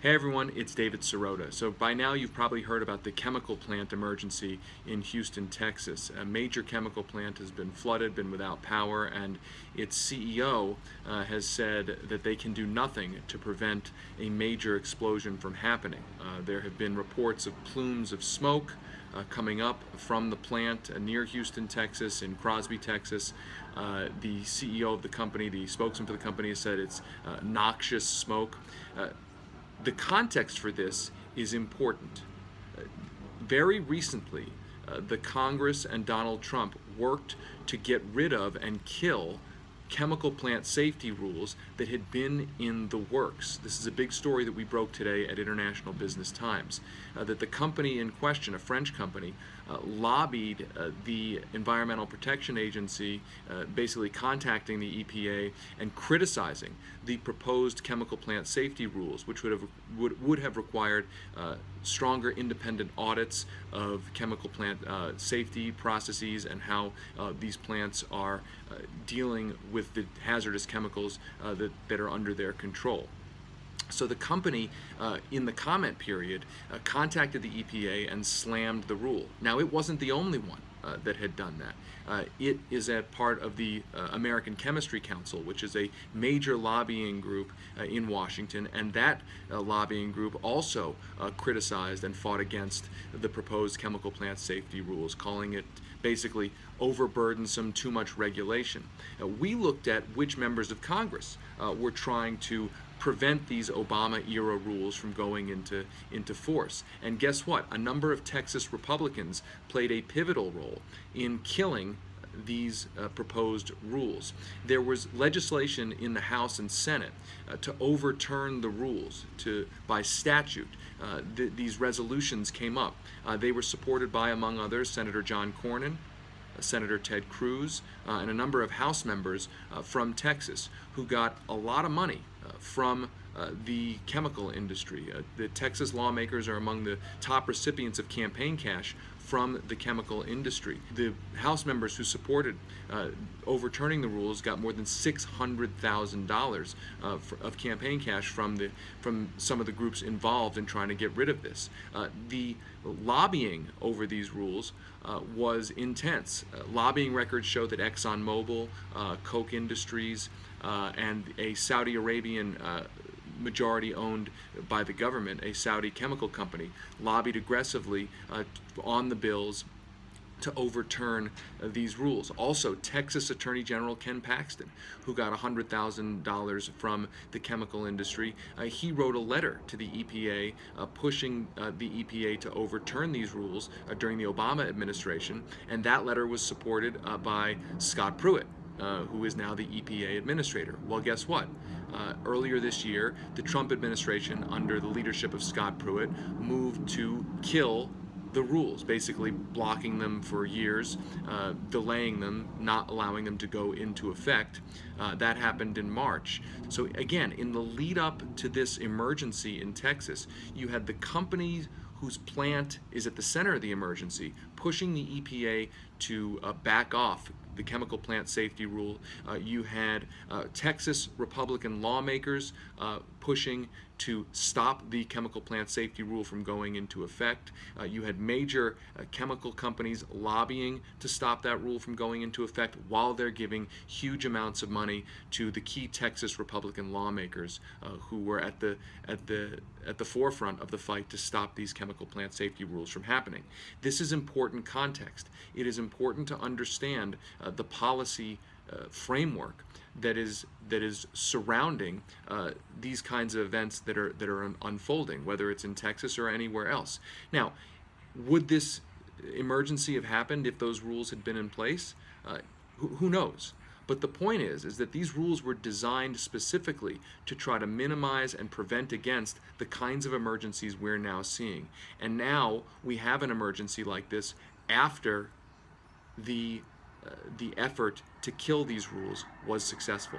Hey everyone, it's David Sirota. So by now you've probably heard about the chemical plant emergency in Houston, Texas. A major chemical plant has been flooded, been without power, and its CEO has said that they can do nothing to prevent a major explosion from happening. There have been reports of plumes of smoke coming up from the plant near Houston, Texas, in Crosby, Texas. The CEO of the company, the spokesman for the company, has said it's noxious smoke. The context for this is important. Very recently, the Congress and Donald Trump worked to get rid of and kill chemical plant safety rules that had been in the works. This is a big story that we broke today at International Business Times, that the company in question, a French company, lobbied the Environmental Protection Agency, basically contacting the EPA and criticizing the proposed chemical plant safety rules, which would have required stronger independent audits of chemical plant safety processes and how these plants are dealing with the hazardous chemicals that are under their control. So the company, in the comment period, contacted the EPA and slammed the rule. Now, it wasn't the only one that had done that. It is a part of the American Chemistry Council, which is a major lobbying group in Washington, and that lobbying group also criticized and fought against the proposed chemical plant safety rules, calling it basically overburdensome, too much regulation. We looked at which members of Congress were trying to prevent these Obama-era rules from going into force. And guess what? A number of Texas Republicans played a pivotal role in killing these proposed rules. There was legislation in the House and Senate to overturn the rules by statute. These resolutions came up. They were supported by, among others, Senator John Cornyn, Senator Ted Cruz, and a number of House members from Texas who got a lot of money from the chemical industry. The Texas lawmakers are among the top recipients of campaign cash from the chemical industry. The House members who supported overturning the rules got more than $600,000 of campaign cash from some of the groups involved in trying to get rid of this. The lobbying over these rules was intense. Lobbying records show that ExxonMobil, Koch Industries, and a Saudi Arabian majority owned by the government, a Saudi chemical company, lobbied aggressively on the bills to overturn these rules. Also, Texas Attorney General Ken Paxton, who got $100,000 from the chemical industry, he wrote a letter to the EPA pushing the EPA to overturn these rules during the Obama administration, and that letter was supported by Scott Pruitt, who is now the EPA administrator. Well, guess what? Earlier this year, the Trump administration, under the leadership of Scott Pruitt, moved to kill the rules, basically blocking them for years, delaying them, not allowing them to go into effect. That happened in March. So again, in the lead up to this emergency in Texas, you had the company whose plant is at the center of the emergency pushing the EPA to back off the chemical plant safety rule. You had Texas Republican lawmakers pushing to stop the chemical plant safety rule from going into effect. You had major chemical companies lobbying to stop that rule from going into effect while they're giving huge amounts of money to the key Texas Republican lawmakers who were at the forefront of the fight to stop these chemical plant safety rules from happening. This is important context. It is important to understand the policy framework that is surrounding these kinds of events that are unfolding, whether it's in Texas or anywhere else. Now, would this emergency have happened if those rules had been in place? Who knows? But the point is that these rules were designed specifically to try to minimize and prevent against the kinds of emergencies we're now seeing. And now we have an emergency like this after the effort to kill these rules was successful.